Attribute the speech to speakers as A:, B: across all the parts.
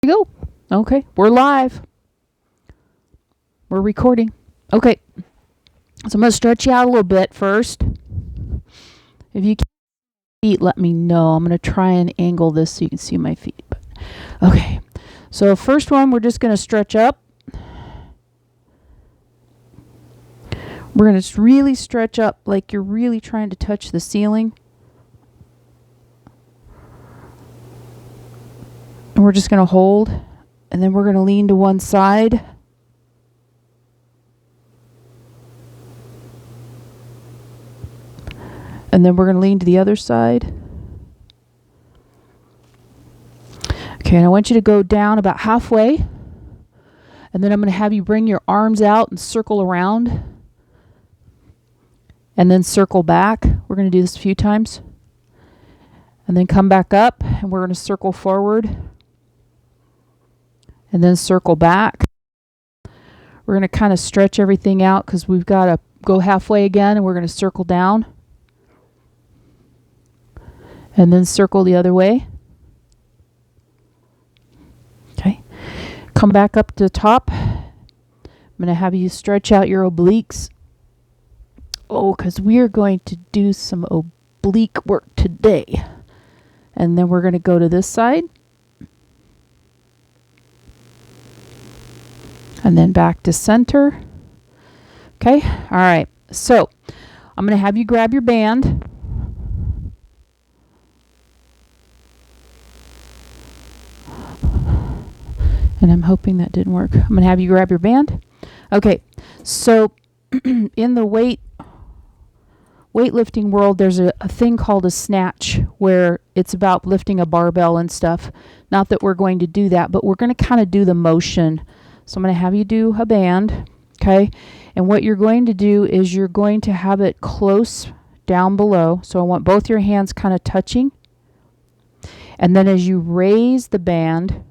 A: Here we go. Okay, we're live. We're recording. Okay, so I'm going to stretch you out a little bit first. If you can't see my feet, let me know. I'm going to try and angle this so you can see my feet. Okay, so first one, we're just going to stretch up. We're going to really stretch up like you're really trying to touch the ceiling. And we're just going to hold, and then we're going to lean to one side. And then we're going to lean to the other side. Okay, and I want you to go down about halfway. And then I'm going to have you bring your arms out and circle around. And then circle back. We're going to do this a few times. And then come back up, and we're going to circle forward. And then circle back. We're going to kind of stretch everything out because we've got to go halfway again, and we're going to circle down. And then circle the other way. Okay. Come back up to the top. I'm going to have you stretch out your obliques. Oh, because we are going to do some oblique work today. And then we're going to go to this side. And then back to center. Okay. All right. So I'm going to have you grab your band. And I'm hoping that didn't work. I'm going to have you grab your band. Okay. So in the weightlifting world, there's a thing called a snatch where it's about lifting a barbell and stuff. Not that we're going to do that, but we're going to kind of do the motion. So I'm going to have you do a band, okay? And what you're going to do is you're going to have it close down below. So I want both your hands kind of touching. And then as you raise the band,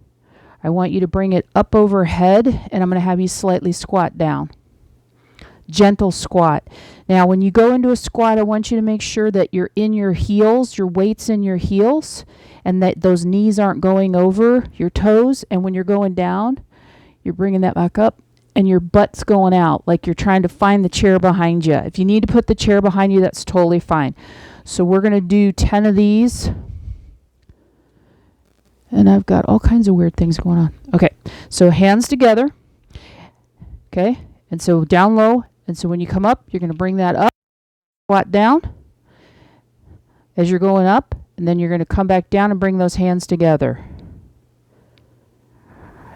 A: I want you to bring it up overhead, and I'm going to have you slightly squat down. Gentle squat. Now, when you go into a squat, I want you to make sure that you're in your heels, your weight's in your heels, and that those knees aren't going over your toes. And when you're going down, you're bringing that back up, and your butt's going out like you're trying to find the chair behind you. If you need to put the chair behind you, that's totally fine. So we're going to do 10 of these. And I've got all kinds of weird things going on. Okay, so hands together. Okay, and so down low. And so when you come up, you're going to bring that up, squat down as you're going up. And then you're going to come back down and bring those hands together.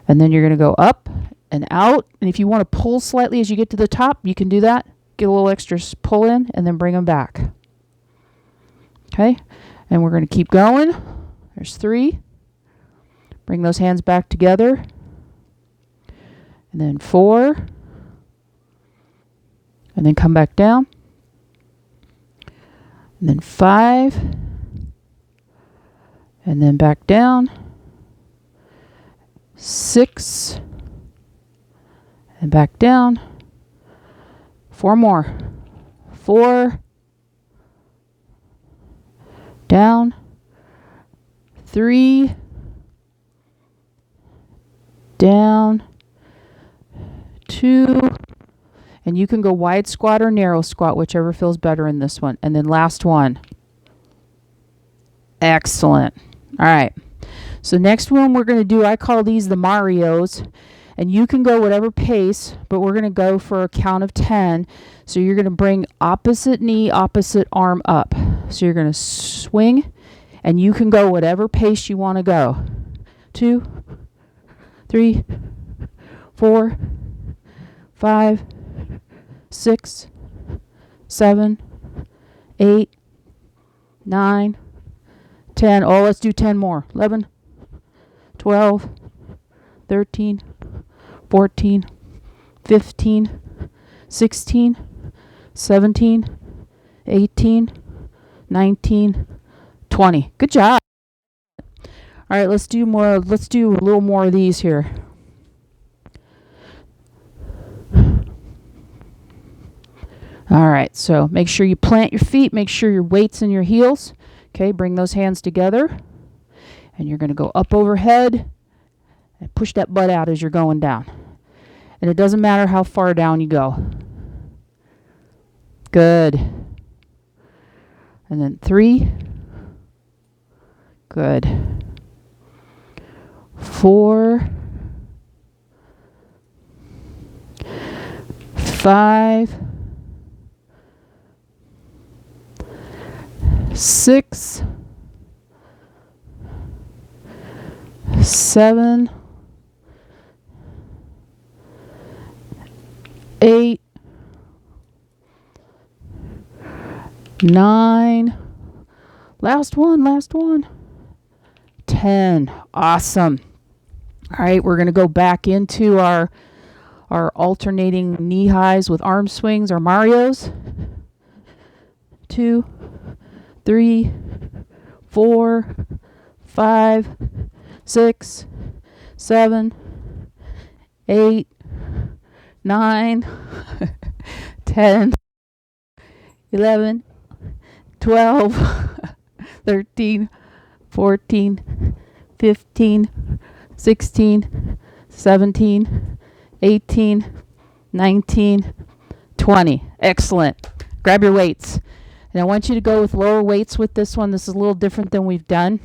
A: And then you're going to go up and out. And if you want to pull slightly as you get to the top, you can do that. Get a little extra pull in and then bring them back. Okay. And we're going to keep going. There's 3. Bring those hands back together. And then 4. And then come back down. And then 5. And then back down. 6. And back down. 4 more. 4. Down. 3. Down. 2. And you can go wide squat or narrow squat, whichever feels better in this one. And then last one. Excellent. All right. So next one we're going to do, I call these the Marios. And you can go whatever pace, but we're going to go for a count of 10. So you're going to bring opposite knee, opposite arm up. So you're going to swing, and you can go whatever pace you want to go. 2, 3, 4, 5, 6, 7, 8, 9, 10. Oh, let's do 10 more. 11, 12, 13, 14, 15, 16, 17, 18, 19, 20. Good job. All right, let's do more. Let's do a little more of these here. All right, so make sure you plant your feet. Make sure your weight's in your heels. Okay, bring those hands together. And you're going to go up overhead Push that butt out as you're going down. And it doesn't matter how far down you go. Good. And then 3. Good. 4. 5. 6. 7. 8. 9. Last one. 10. Awesome. All right, we're going to go back into our alternating knee highs with arm swings, our Marios. 2, 3, 4, 5, 6, 7, 8, 9, 10, 11, 12, 13, 14, 15, 16, 17, 18, 19, 20. Excellent. Grab your weights. And I want you to go with lower weights with this one. This is a little different than we've done.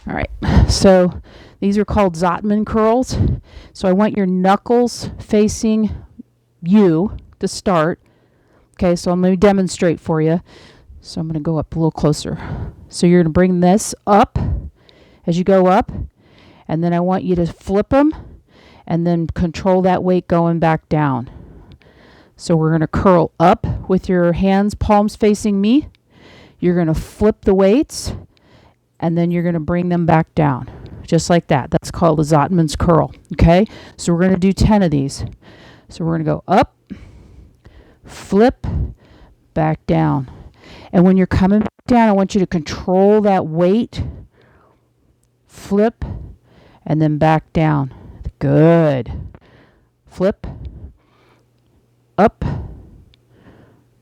A: All right. So these are called Zottman curls. So I want your knuckles facing you to start. Okay, so I'm going to demonstrate for you. So I'm going to go up a little closer. So you're going to bring this up as you go up. And then I want you to flip them and then control that weight going back down. So we're going to curl up with your hands, palms facing me. You're going to flip the weights and then you're going to bring them back down. Just like that. That's called a Zottman's curl. Okay, so we're going to do 10 of these. So we're going to go up, flip, back down. And when you're coming back down, I want you to control that weight, flip, and then back down. Good. Flip, up,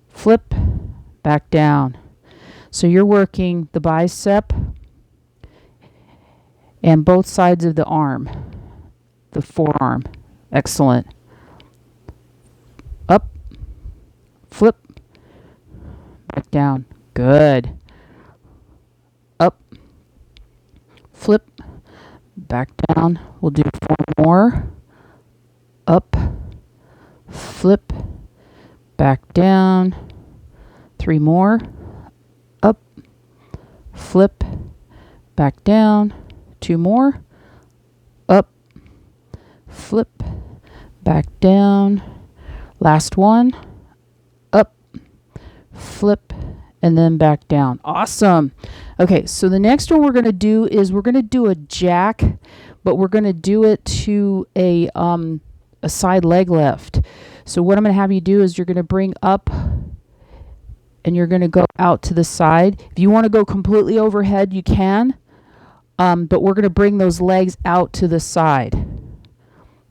A: flip, back down. So you're working the bicep and both sides of the arm, the forearm. Excellent. Up, flip, back down. Good. Up, flip, back down. We'll do 4 more. Up, flip, back down. 3 more. Up, flip, back down. 2 more. Up, flip, back down. Last one. Up, flip, and then back down. Awesome. Okay, so the next one we're going to do is we're going to do a jack, but we're going to do it to a side leg lift. So what I'm going to have you do is you're going to bring up and you're going to go out to the side. If you want to go completely overhead, you can. But we're going to bring those legs out to the side.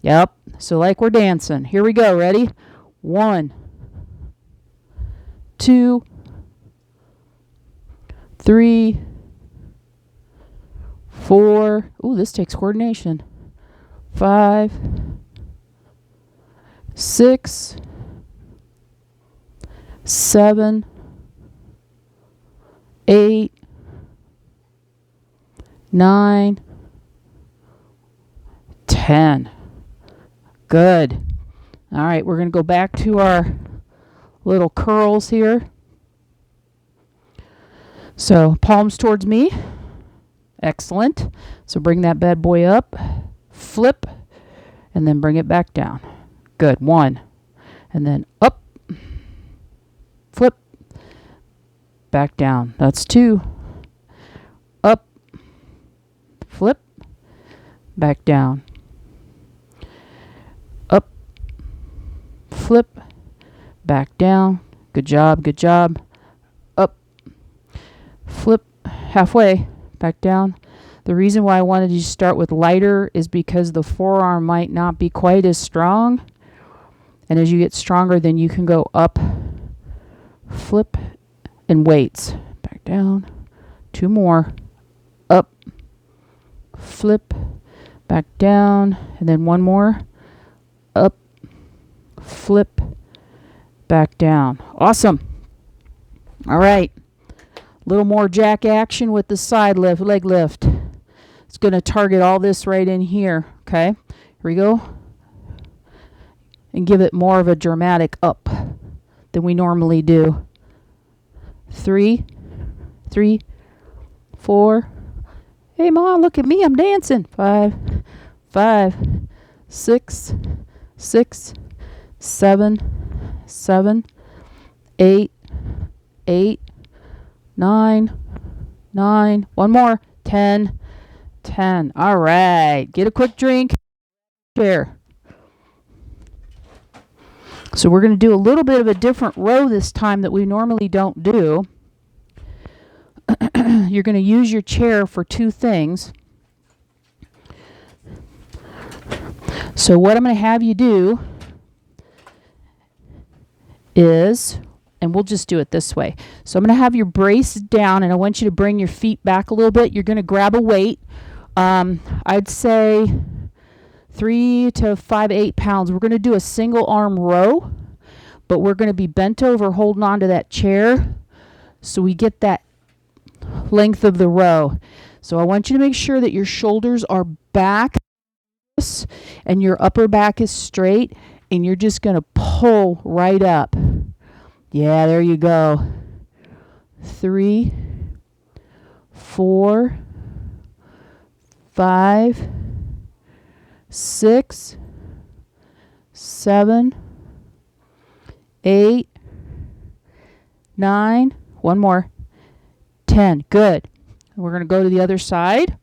A: Yep. So like we're dancing. Here we go. Ready? 1, 2, 3, 4. Ooh, this takes coordination. 5, 6, 7, 8, 9, 10. Good. All right, we're going to go back to our little curls here. So palms towards me. Excellent. So bring that bad boy up, flip, and then bring it back down. Good. 1. And then up, flip, back down. That's 2. Up, flip, back down. Up, flip, back down. Good job, good job. Up, flip, halfway, back down. The reason why I wanted you to start with lighter is because the forearm might not be quite as strong. And as you get stronger, then you can go up, flip, and weights. Back down. 2 more. Up, flip, back down, and then one more, up, flip, back down. Awesome. All right, a little more jack action with the side lift, leg lift. It's going to target all this right in here. Okay, here we go, and give it more of a dramatic up than we normally do. 3, 4. Hey, Mom, look at me, I'm dancing. 5, 6, 7, 8, 9. One more. 10. All right. Get a quick drink. Chair. So we're going to do a little bit of a different row this time that we normally don't do. You're going to use your chair for two things. So what I'm going to have you do is, and we'll just do it this way. So I'm going to have your brace down, and I want you to bring your feet back a little bit. You're going to grab a weight. I'd say 3 to 5 to 8 pounds. We're going to do a single arm row, but we're going to be bent over holding on to that chair so we get that length of the row. So I want you to make sure that your shoulders are back and your upper back is straight, and you're just going to pull right up. Yeah, there you go. 3, 4, 5, 6, 7, 8, 9. One more. 10. Good. We're going to go to the other side.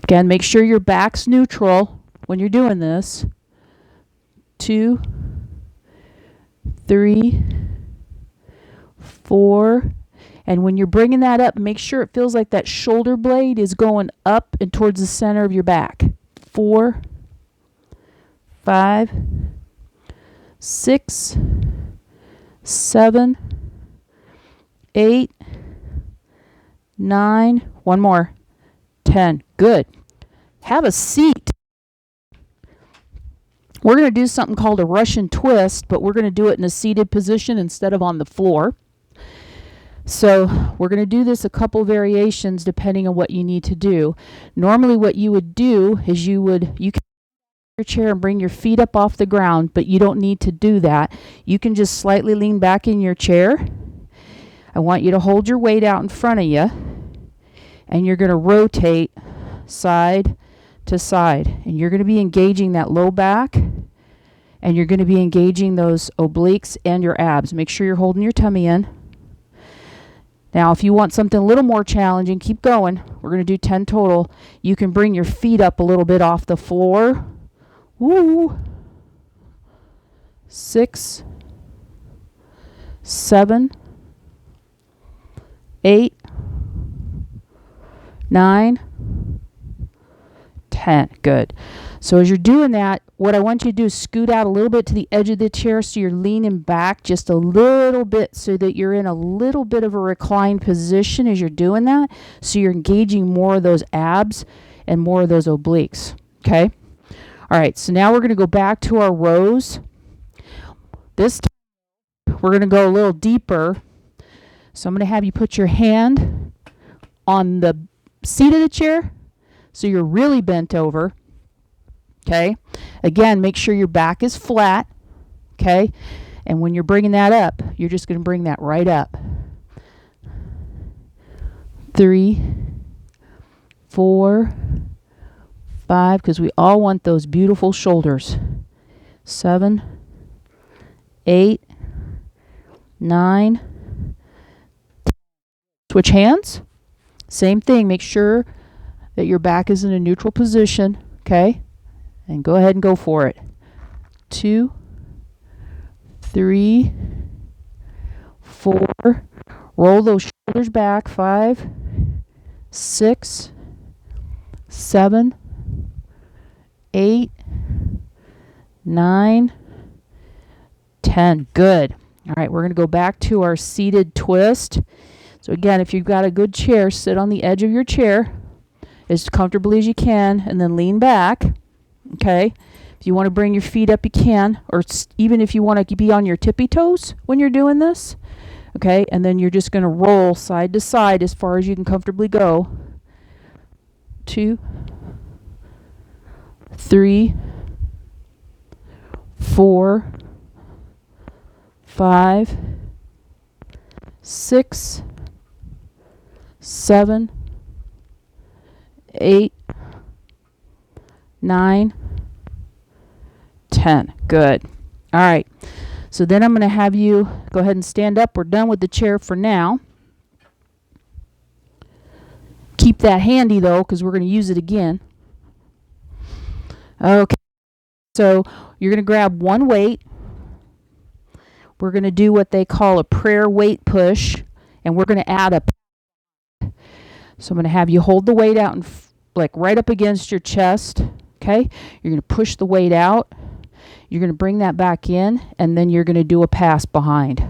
A: Again, make sure your back's neutral when you're doing this. 2, 3, 4. And when you're bringing that up, make sure it feels like that shoulder blade is going up and towards the center of your back. 4, 5, 6, 7, 8, 9. One more. 10. Good. Have a seat. We're going to do something called a Russian twist, but we're going to do it in a seated position instead of on the floor. So we're going to do this a couple variations depending on what you need to do. Normally what you would do is you can your chair and bring your feet up off the ground, but you don't need to do that. You can just slightly lean back in your chair. I want you to hold your weight out in front of you, and you're going to rotate side to side, and you're going to be engaging that low back, and you're going to be engaging those obliques and your abs. Make sure you're holding your tummy in. Now, if you want something a little more challenging, keep going. We're going to do 10 total. You can bring your feet up a little bit off the floor. Woo! 6, 7, 8, 9, 10. Good. So as you're doing that, what I want you to do is scoot out a little bit to the edge of the chair so you're leaning back just a little bit so that you're in a little bit of a reclined position as you're doing that. So you're engaging more of those abs and more of those obliques. Okay? All right, so now we're going to go back to our rows. This time, we're going to go a little deeper. So I'm going to have you put your hand on the seat of the chair so you're really bent over. Okay? Again, make sure your back is flat. Okay? And when you're bringing that up, you're just going to bring that right up. 3, 4, 5, because we all want those beautiful shoulders. 7, 8, 9. Switch hands. Same thing. Make sure that your back is in a neutral position. Okay? And go ahead and go for it. 2, 3, 4. Roll those shoulders back. 5, 6, 7, 8, 9, 10. Good. All right, we're going to go back to our seated twist. So again, if you've got a good chair, sit on the edge of your chair. as comfortably as you can, and then lean back. Okay. If you want to bring your feet up, you can, or even if you want to be on your tippy toes when you're doing this. Okay, and then you're just going to roll side to side as far as you can comfortably go. 2, 3, 4, 5, 6, 7, 8, 9, 10. Good. All right. So then I'm going to have you go ahead and stand up. We're done with the chair for now. Keep that handy though, because we're going to use it again. Okay. So you're going to grab one weight. We're going to do what they call a prayer weight push, and we're going to add a. So I'm going to have you hold the weight out and like right up against your chest. Okay. You're going to push the weight out. You're going to bring that back in, and then you're going to do a pass behind.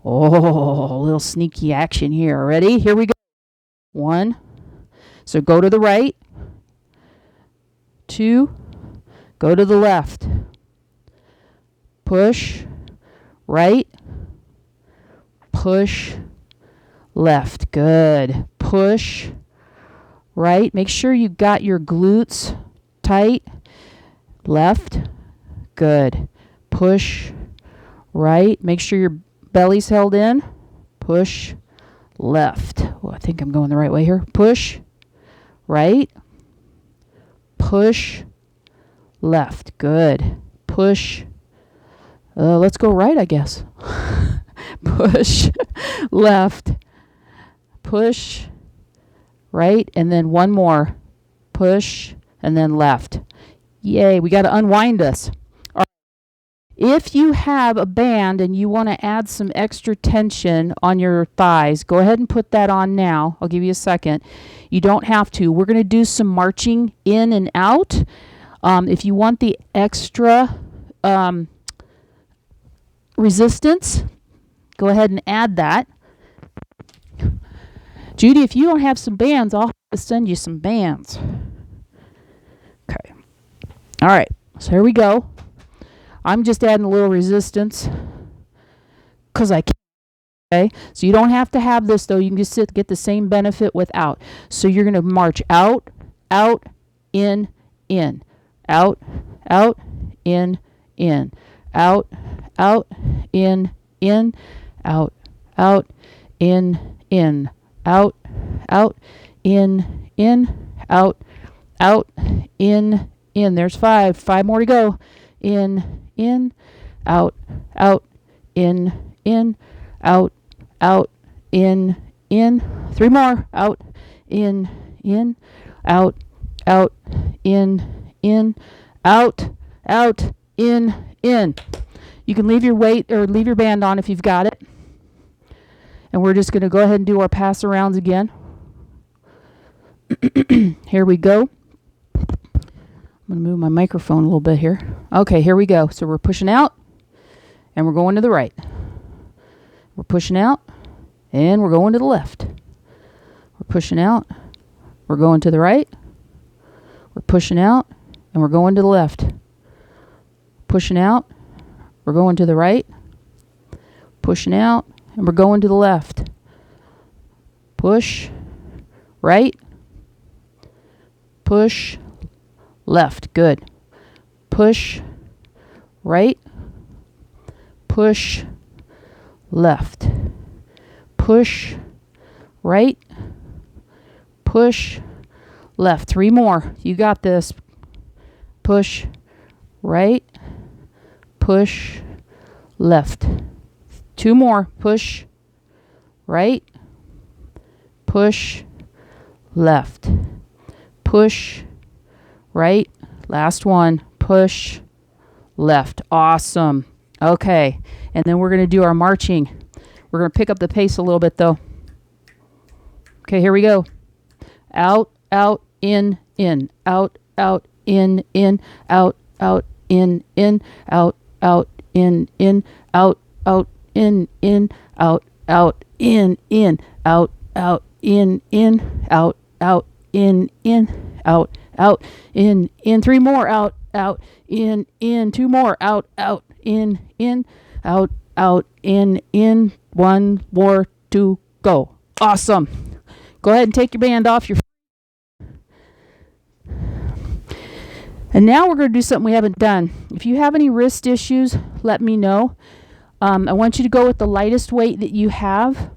A: Oh, a little sneaky action here. Ready? Here we go. 1. So go to the right. 2. Go to the left. Push. Right. Push. Left. Good. Push. Right. Make sure you got your glutes tight. Left. Good. Push. Right. Make sure your belly's held in. Push. Left. Oh, I think I'm going the right way here. Push. Right. Push. Left. Good. Push. Let's go right, I guess. Push. Left. Push. Right. And then one more. Push. And then left. Yay. We got to unwind us. If you have a band and you want to add some extra tension on your thighs, go ahead and put that on now. I'll give you a second. You don't have to. We're going to do some marching in and out. If you want the extra resistance, go ahead and add that. Judy, if you don't have some bands, I'll have to send you some bands. Okay. All right. So here we go. I'm just adding a little resistance because I can. Okay, so you don't have to have this though. You can just get the same benefit without. So you're going to march out, out, in, out, out, in, out, out, in, out, out, in, out, out, in, out, out, in. There's 5. 5 more to go. In, out, out, in, out, out, in. 3 more. Out, in, out, out, in, out, out, in. You can leave your weight or leave your band on if you've got it. And we're just going to go ahead and do our pass arounds again. Here we go. I'm going to move my microphone a little bit here. Okay, here we go. So we're pushing out, and we're going to the right. We're pushing out, and we're going to the left. We're pushing out. We're going to the right. We're pushing out, and we're going to the left. Pushing out. We're going to the right. Pushing out, and we're going to the left. Push. Right. Push. Left. Good. Push. Right. Push. Left. Push. Right. Push. Left. 3 more. You got this. Push. Right. Push. Left. 2 more. Push. Right. Push. Left. Push. Right. Last one. Push. Left. Awesome. Okay. And then we're going to do our marching. We're going to pick up the pace a little bit though. Okay, here we go. Out, out, in, out, out, in, out, out, in, out, out, in, out, out, in, out, out, in, out, out, in, out, out, in, out, out, in, 3 more, out, in, 2 more, out, in, out, in, 1 more to go. Awesome. Go ahead and take your band off your. And now we're going to do something we haven't done. If you have any wrist issues, let me know. I want you to go with the lightest weight that you have.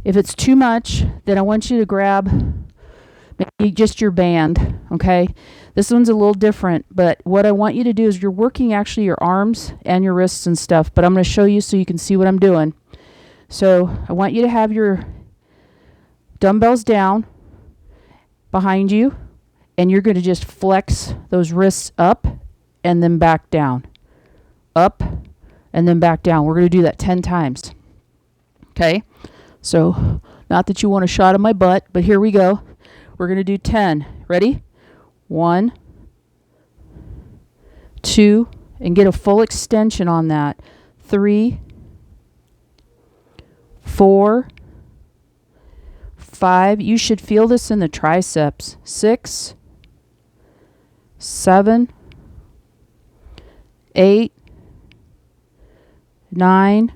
A: If it's too much, then I want you to grab maybe just your band, okay? This one's a little different, but what I want you to do is you're working actually your arms and your wrists and stuff, but I'm going to show you so you can see what I'm doing. So I want you to have your dumbbells down behind you, and you're going to just flex those wrists up and then back down. Up and then back down. We're going to do that 10 times. Okay? So, not that you want a shot of my butt, but here we go. We're going to do 10. Ready? 1, 2, and get a full extension on that. 3, 4, 5. You should feel this in the triceps. 6, 7, 8, 9,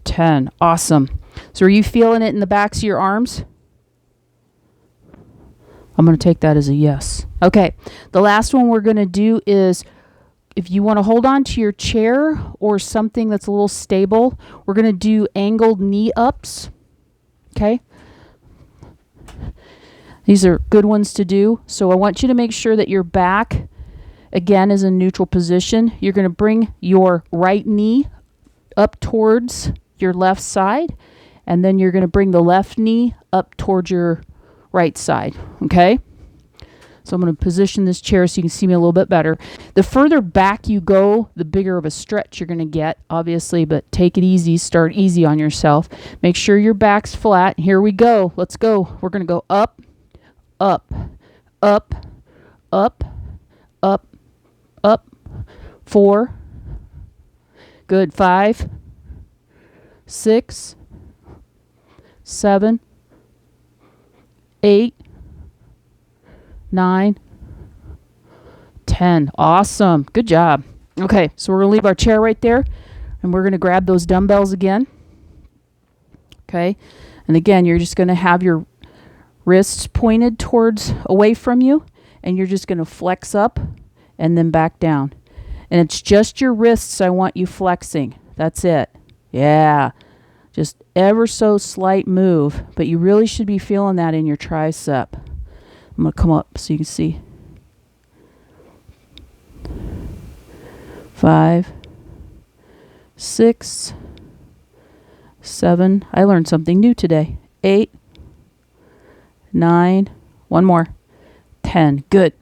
A: 10. Awesome. So are you feeling it in the backs of your arms? I'm going to take that as a yes. Okay. The last one we're going to do is, if you want to hold on to your chair or something that's a little stable, we're going to do angled knee ups. Okay. These are good ones to do. So I want you to make sure that your back, again, is in neutral position. You're going to bring your right knee up towards your left side, and then you're going to bring the left knee up towards your right side. Okay? So I'm going to position this chair so you can see me a little bit better. The further back you go, the bigger of a stretch you're going to get, obviously, but take it easy. Start easy on yourself. Make sure your back's flat. Here we go. Let's go. We're going to go up, up, up, up, up, up. 4. Good. 5, 6, 7, 8, 9, 10. Awesome. Good job. Okay, so we're going to leave our chair right there, and we're going to grab those dumbbells again. Okay, and again, you're just going to have your wrists pointed towards away from you, and you're just going to flex up and then back down. And it's just your wrists I want you flexing. That's it. Yeah. Just ever so slight move, but you really should be feeling that in your tricep. I'm going to come up so you can see. 5, 6, 7. I learned something new today. 8, 9. One more. 10. Good.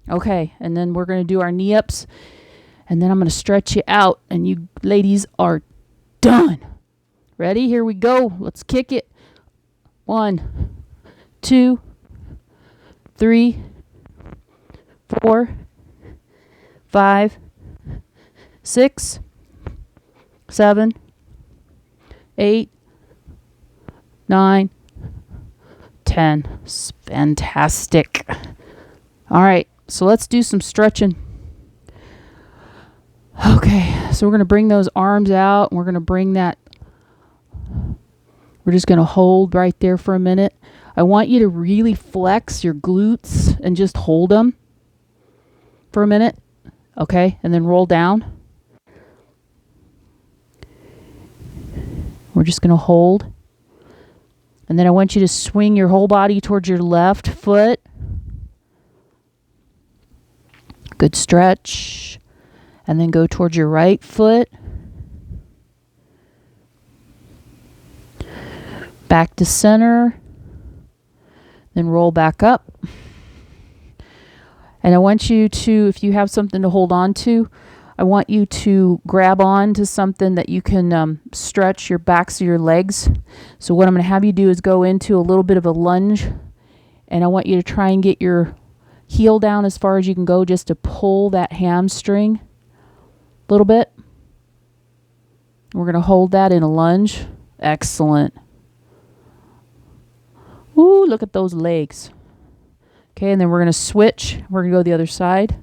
A: Okay, and then we're going to do our knee ups, and then I'm going to stretch you out, and you ladies are done. Ready? Here we go. Let's kick it. 1, 2, 3, 4, 5, 6, 7, 8, 9, 10. Fantastic. All right, so let's do some stretching. Okay, so we're going to bring those arms out, and we're going to bring that. We're just going to hold right there for a minute. I want you to really flex your glutes and just hold them for a minute. Okay, and then roll down. We're just going to hold. And then I want you to swing your whole body towards your left foot. Good stretch. And then go towards your right foot. Back to center. Then roll back up. And I want you to, if you have something to hold on to, I want you to grab on to something that you can stretch your backs of your legs. So what I'm going to have you do is go into a little bit of a lunge. And I want you to try and get your heel down as far as you can go, just to pull that hamstring a little bit. We're going to hold that in a lunge. Excellent. Ooh, look at those legs. Okay, and then we're going to switch. We're going to go the other side.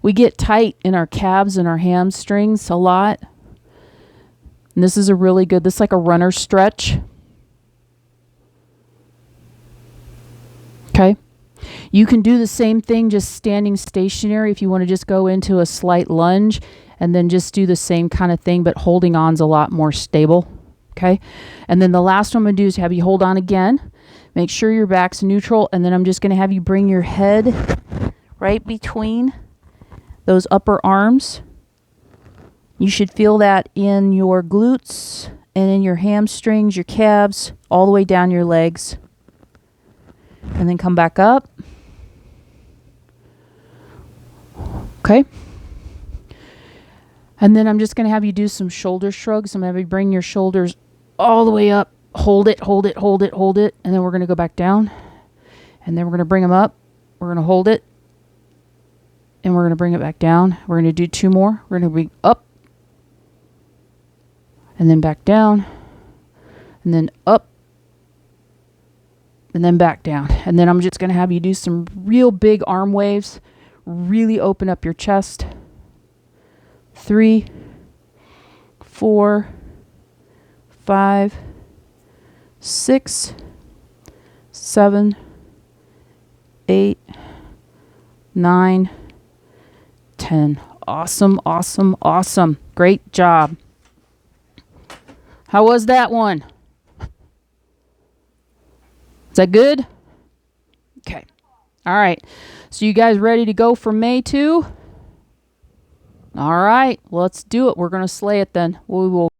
A: We get tight in our calves and our hamstrings a lot. And this is a really good, this is like a runner stretch. Okay. You can do the same thing just standing stationary if you want to just go into a slight lunge and then just do the same kind of thing, but holding on's a lot more stable. Okay. And then the last one I'm going to do is have you hold on again. Make sure your back's neutral, and then I'm just going to have you bring your head right between those upper arms. You should feel that in your glutes and in your hamstrings, your calves, all the way down your legs. And then come back up. Okay. And then I'm just going to have you do some shoulder shrugs. I'm going to have you bring your shoulders all the way up. Hold it, hold it, hold it, hold it. And then we're going to go back down. And then we're going to bring them up. We're going to hold it. And we're going to bring it back down. We're going to do 2 more. We're going to bring up. And then back down. And then up. And then back down. And then I'm just going to have you do some real big arm waves. Really open up your chest. 3, 4, 5, 6, 7, 8, 9, 10. Awesome, awesome, awesome. Great job. How was that one? Is that good? Okay. All right. So you guys ready to go for May 2? All right. Let's do it. We're going to slay it then. We will